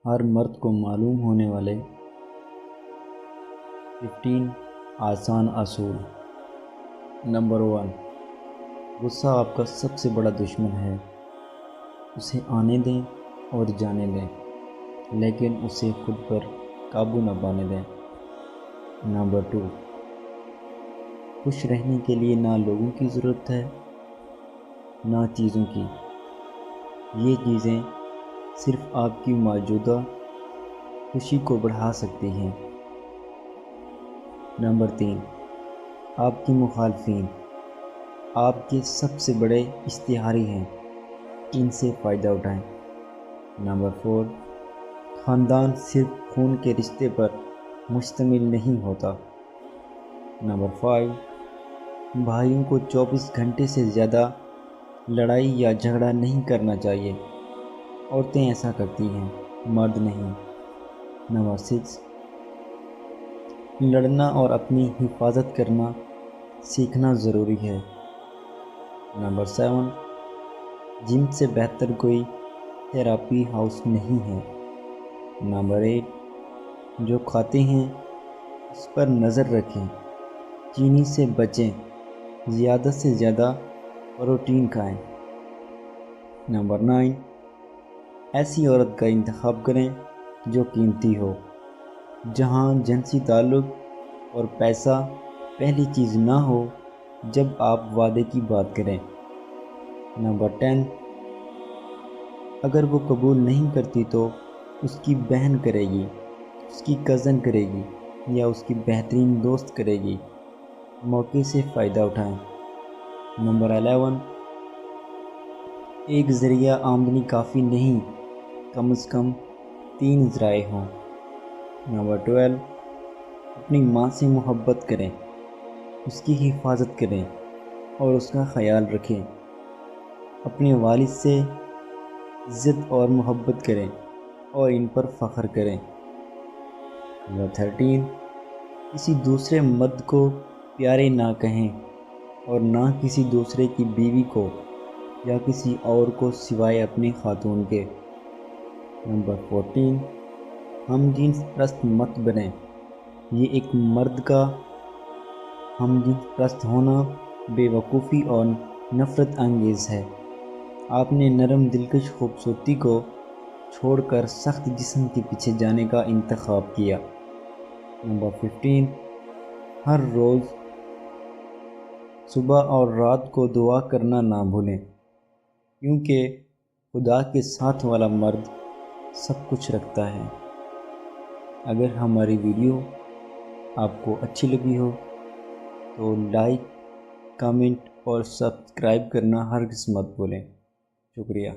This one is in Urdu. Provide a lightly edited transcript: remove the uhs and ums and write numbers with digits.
ہر مرد کو معلوم ہونے والے 15 آسان اصول۔ نمبر 1، غصہ آپ کا سب سے بڑا دشمن ہے۔ اسے آنے دیں اور جانے دیں، لیکن اسے خود پر قابو نہ پانے دیں۔ نمبر 2، خوش رہنے کے لیے نہ لوگوں کی ضرورت ہے نہ چیزوں کی۔ یہ چیزیں صرف آپ کی موجودہ خوشی کو بڑھا سکتی ہیں۔ نمبر 3، آپ کے مخالفین آپ کے سب سے بڑے اشتہاری ہیں، ان سے فائدہ اٹھائیں۔ نمبر 4، خاندان صرف خون کے رشتے پر مشتمل نہیں ہوتا۔ نمبر 5، بھائیوں کو 24 گھنٹے سے زیادہ لڑائی یا جھگڑا نہیں کرنا چاہیے۔ عورتیں ایسا کرتی ہیں، مرد نہیں۔ نمبر 6، لڑنا اور اپنی حفاظت کرنا سیکھنا ضروری ہے۔ نمبر 7، جم سے بہتر کوئی تھراپی ہاؤس نہیں ہے۔ نمبر 8، جو کھاتے ہیں اس پر نظر رکھیں، چینی سے بچیں، زیادہ سے زیادہ پروٹین کھائیں۔ نمبر 9، ایسی عورت کا انتخاب کریں جو قیمتی ہو، جہاں جنسی تعلق اور پیسہ پہلی چیز نہ ہو جب آپ وعدے کی بات کریں۔ نمبر 10، اگر وہ قبول نہیں کرتی تو اس کی بہن کرے گی، اس کی کزن کرے گی یا اس کی بہترین دوست کرے گی۔ موقع سے فائدہ اٹھائیں۔ نمبر 11، ایک ذریعہ آمدنی کافی نہیں، کم از کم 3 ذرائع ہوں۔ نمبر 12، اپنی ماں سے محبت کریں، اس کی حفاظت کریں اور اس کا خیال رکھیں۔ اپنے والد سے عزت اور محبت کریں اور ان پر فخر کریں۔ نمبر 13، کسی دوسرے مرد کو پیارے نہ کہیں اور نہ کسی دوسرے کی بیوی کو یا کسی اور کو سوائے اپنے خاتون کے۔ نمبر 14، ہم جنس پرست مت بنیں۔ یہ ایک مرد کا ہم جنس پرست ہونا بے وقوفی اور نفرت انگیز ہے۔ آپ نے نرم دلکش خوبصورتی کو چھوڑ کر سخت جسم کے پیچھے جانے کا انتخاب کیا۔ نمبر 15، ہر روز صبح اور رات کو دعا کرنا نہ بھولیں، کیونکہ خدا کے ساتھ والا مرد سب کچھ رکھتا ہے۔ اگر ہماری ویڈیو آپ کو اچھی لگی ہو تو لائک، کامنٹ اور سبسکرائب کرنا ہرگز مت بھولیں۔ شکریہ۔